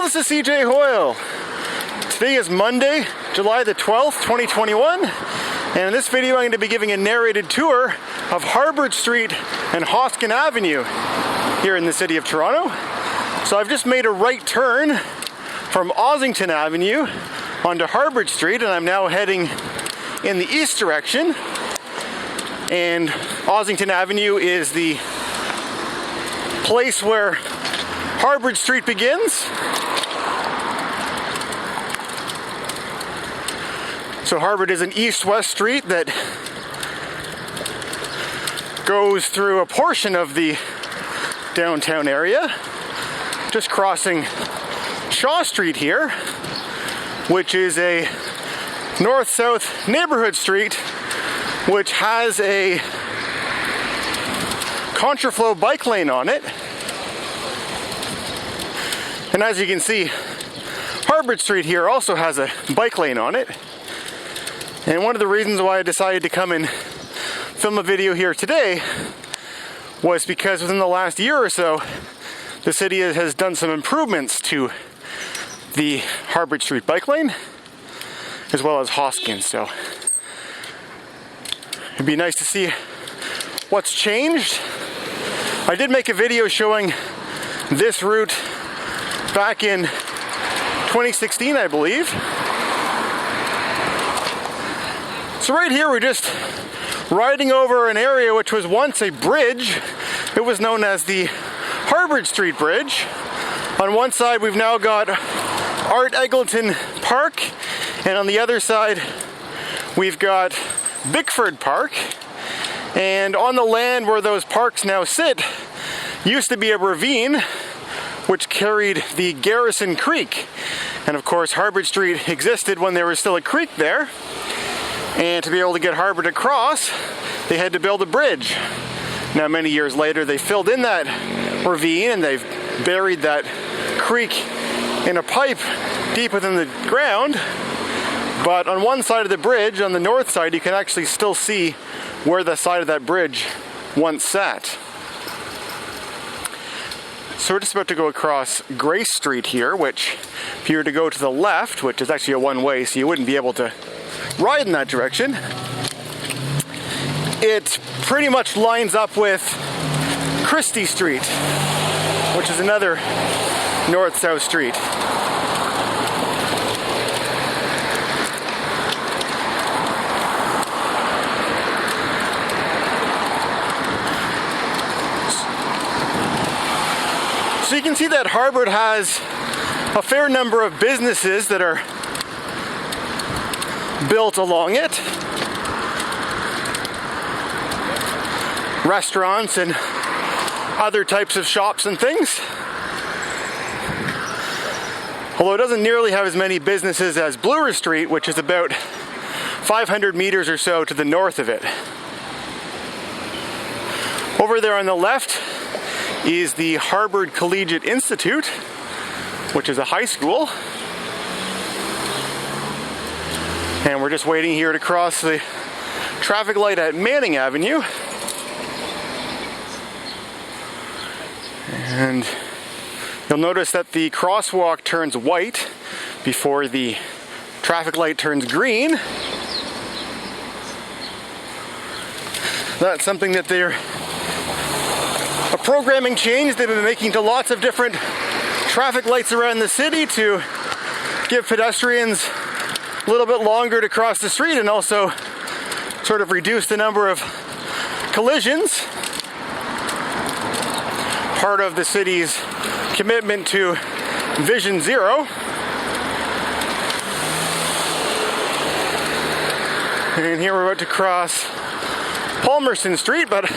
Hello, this is cjhoyle. Today is Monday, July the 12th, 2021, and in this video I'm going to be giving a narrated tour of Harbord Street and Hoskin Avenue here in the city of Toronto. So I've just made a right turn from Ossington Avenue onto Harbord Street, and I'm now heading in the east direction. And Ossington Avenue is the place where Harbord Street begins. So Harbord is an east-west street that goes through a portion of the downtown area, just crossing Shaw Street here, which is a north-south neighborhood street which has a contraflow bike lane on it. And as you can see, Harbord Street here also has a bike lane on it. And one of the reasons why I decided to come and film a video here today was because within the last year or so, the city has done some improvements to the Harbord Street bike lane, as well as Hoskin. So it'd be nice to see what's changed. I did make a video showing this route back in 2016, I believe. So right here we're just riding over an area which was once a bridge. It was known as the Harbord Street Bridge. On one side we've now got Art Eglinton Park, and on the other side we've got Bickford Park. And on the land where those parks now sit used to be a ravine which carried the Garrison Creek. And of course Harbord Street existed when there was still a creek there. And to be able to get Harbord across, they had to build a bridge. Now many years later they filled in that ravine and they've buried that creek in a pipe deep within the ground. But on one side of the bridge, on the north side, you can actually still see where the side of that bridge once sat. So we're just about to go across Grace Street here, which if you were to go to the left, which is actually a one-way, so you wouldn't be able to ride in that direction, it pretty much lines up with Christie Street, which is another north-south street. So you can see that Harbord has a fair number of businesses that are built along it. Restaurants and other types of shops and things. Although it doesn't nearly have as many businesses as Bloor Street, which is about 500 meters or so to the north of it. Over there on the left is the Harbord Collegiate Institute, which is a high school. And we're just waiting here to cross the traffic light at Manning Avenue. And you'll notice that the crosswalk turns white before the traffic light turns green. That's something that they're a programming change they've been making to lots of different traffic lights around the city to give pedestrians a little bit longer to cross the street and also sort of reduce the number of collisions. Part of the city's commitment to Vision Zero. And here we're about to cross Palmerston Street, but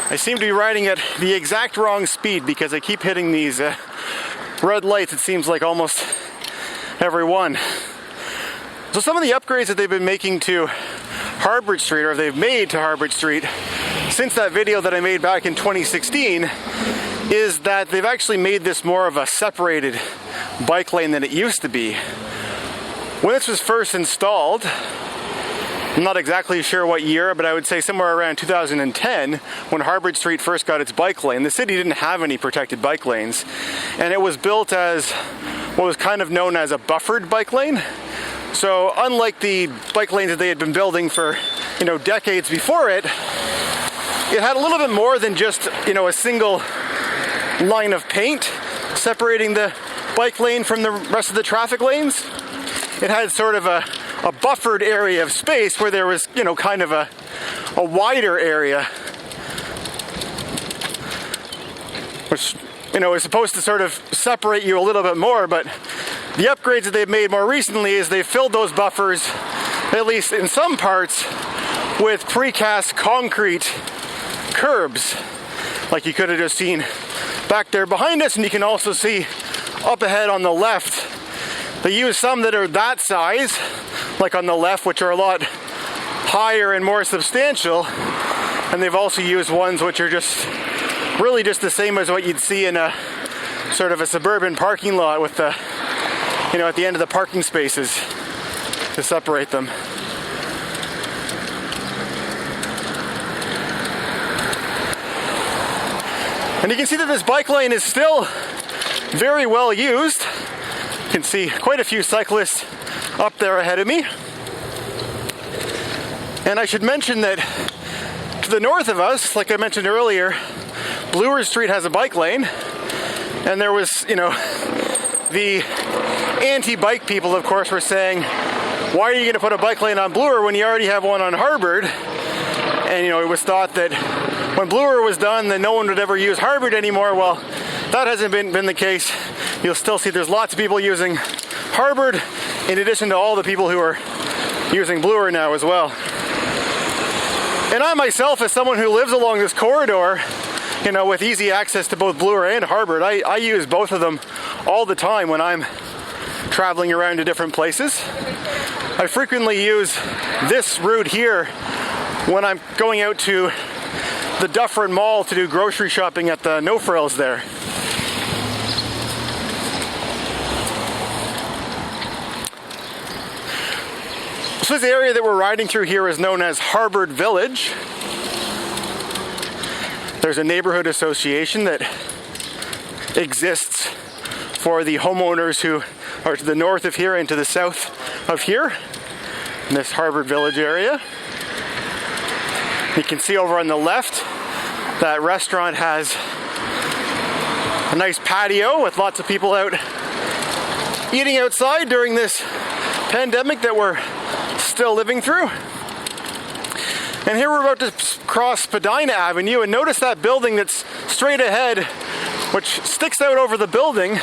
I seem to be riding at the exact wrong speed because I keep hitting these red lights, it seems like almost every one. So some of the upgrades that they've been making to Harbord Street, or they've made to Harbord Street since that video that I made back in 2016, is that they've actually made this more of a separated bike lane than it used to be. When this was first installed, I'm not exactly sure what year, but I would say somewhere around 2010, when Harbord Street first got its bike lane. The city didn't have any protected bike lanes, and it was built as what was kind of known as a buffered bike lane. So unlike the bike lanes that they had been building for, decades before it, it had a little bit more than just, a single line of paint separating the bike lane from the rest of the traffic lanes. It had sort of a buffered area of space where there was, kind of a wider area, which, is supposed to sort of separate you a little bit more. But the upgrades that they've made more recently is they've filled those buffers, at least in some parts, with precast concrete curbs, like you could have just seen back there behind us, and you can also see up ahead on the left. They use some that are that size, like on the left, which are a lot higher and more substantial, and they've also used ones which are just really just the same as what you'd see in a sort of a suburban parking lot with the, at the end of the parking spaces to separate them. And you can see that this bike lane is still very well used. You can see quite a few cyclists up there ahead of me. And I should mention that to the north of us, like I mentioned earlier, Bloor Street has a bike lane. And there was, the anti-bike people, of course, were saying, why are you going to put a bike lane on Bloor when you already have one on Harbord? And, it was thought that when Bloor was done, then no one would ever use Harbord anymore. Well, that hasn't been the case. You'll still see there's lots of people using Harbord, in addition to all the people who are using Bloor now as well. And I myself, as someone who lives along this corridor, with easy access to both Bloor and Harbord, I use both of them all the time when I'm traveling around to different places. I frequently use this route here when I'm going out to the Dufferin Mall to do grocery shopping at the No Frills there. So this area that we're riding through here is known as Harbord Village. There's a neighborhood association that exists for the homeowners who are to the north of here and to the south of here in this Harbord Village area. You can see over on the left that restaurant has a nice patio with lots of people out eating outside during this pandemic that we're still living through. And here we're about to cross Spadina Avenue, and notice that building that's straight ahead, which sticks out over the building.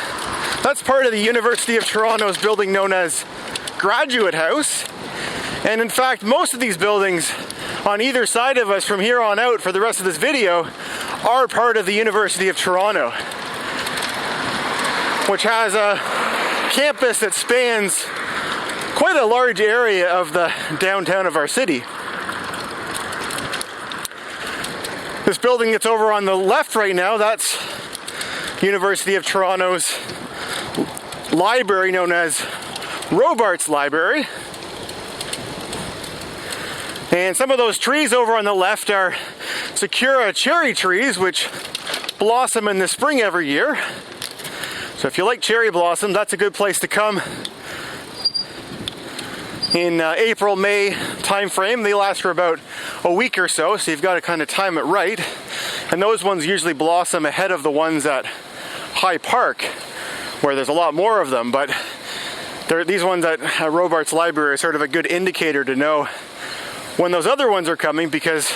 That's part of the University of Toronto's building known as Graduate House. And in fact, most of these buildings on either side of us from here on out for the rest of this video are part of the University of Toronto, which has a campus that spans quite a large area of the downtown of our city. This building that's over on the left right now, that's University of Toronto's library known as Robarts Library. And some of those trees over on the left are Sakura cherry trees, which blossom in the spring every year. So if you like cherry blossom, that's a good place to come in April, May time frame. They last for about a week or so, so you've got to kind of time it right. And those ones usually blossom ahead of the ones at High Park, where there's a lot more of them. But these ones at Robarts Library are sort of a good indicator to know when those other ones are coming, because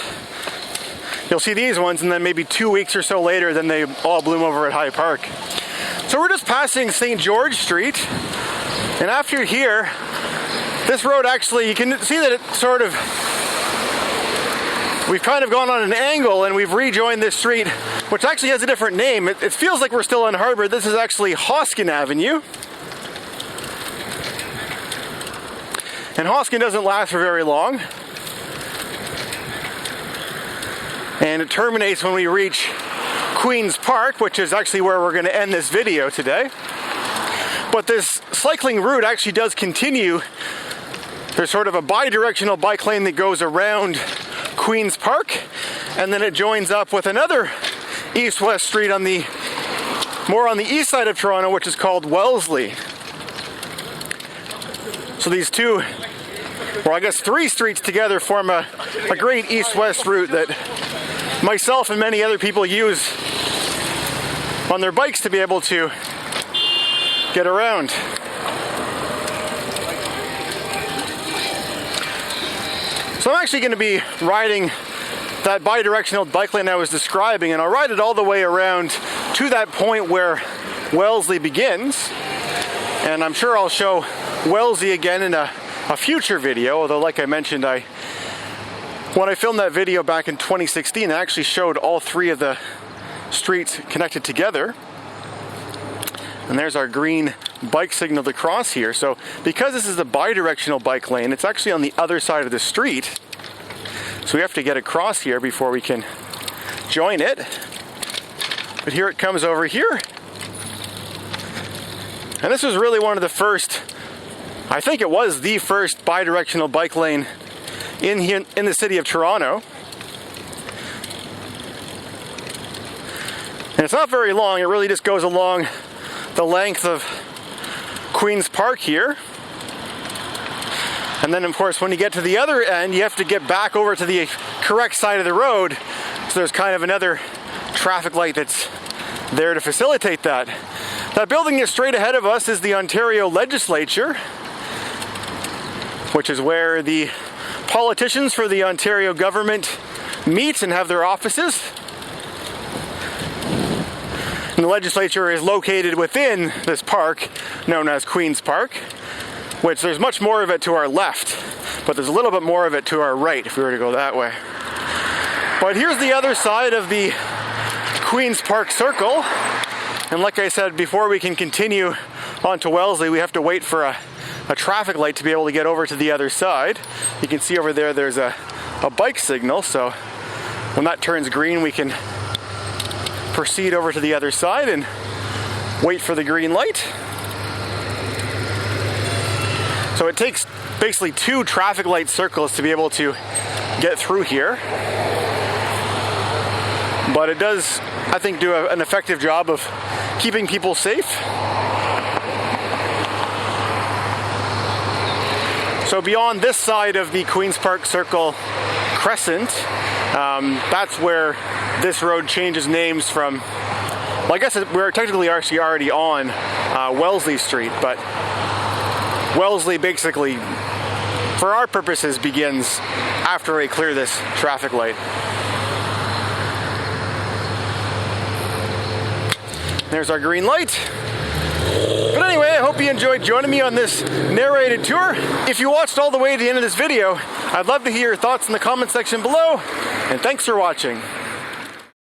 you'll see these ones and then maybe 2 weeks or so later, then they all bloom over at High Park. So we're just passing St. George Street, and after here, this road actually, you can see that it sort of, we've kind of gone on an angle and we've rejoined this street, which actually has a different name. It feels like we're still on Harbord. This is actually Hoskin Avenue. And Hoskin doesn't last for very long. And it terminates when we reach Queen's Park, which is actually where we're going to end this video today. But this cycling route actually does continue. There's sort of a bi-directional bike lane that goes around Queen's Park, and then it joins up with another east-west street on the more on the east side of Toronto, which is called Wellesley. So these two, or I guess three streets together form a great east-west route that myself and many other people use on their bikes to be able to get around. So I'm actually going to be riding that bi-directional bike lane I was describing, and I'll ride it all the way around to that point where Wellesley begins. And I'm sure I'll show Wellesley again in a future video, although like I mentioned, when I filmed that video back in 2016, I actually showed all three of the streets connected together. And there's our green bike signal to cross here. So because this is a bi-directional bike lane, it's actually on the other side of the street. So we have to get across here before we can join it. But here it comes over here. And this was really one of the first, I think it was the first bi-directional bike lane in the city of Toronto. And it's not very long, it really just goes along the length of Queen's Park here. And then of course when you get to the other end, you have to get back over to the correct side of the road. So there's kind of another traffic light that's there to facilitate that. That building just straight ahead of us is the Ontario Legislature, which is where the politicians for the Ontario government meet and have their offices. And the legislature is located within this park known as Queen's Park, which there's much more of it to our left, but there's a little bit more of it to our right if we were to go that way. But here's the other side of the Queen's Park Circle. And like I said, before we can continue on to Wellesley, we have to wait for a traffic light to be able to get over to the other side. You can see over there, there's a bike signal, so when that turns green, we can proceed over to the other side and wait for the green light. So it takes basically two traffic light circles to be able to get through here. But it does, I think, do an effective job of keeping people safe. So beyond this side of the Queen's Park Circle Crescent, that's where this road changes names from, well, I guess we're technically actually already on Wellesley Street, but Wellesley basically, for our purposes, begins after I clear this traffic light. There's our green light. But anyway, I hope you enjoyed joining me on this narrated tour. If you watched all the way to the end of this video, I'd love to hear your thoughts in the comment section below, and thanks for watching.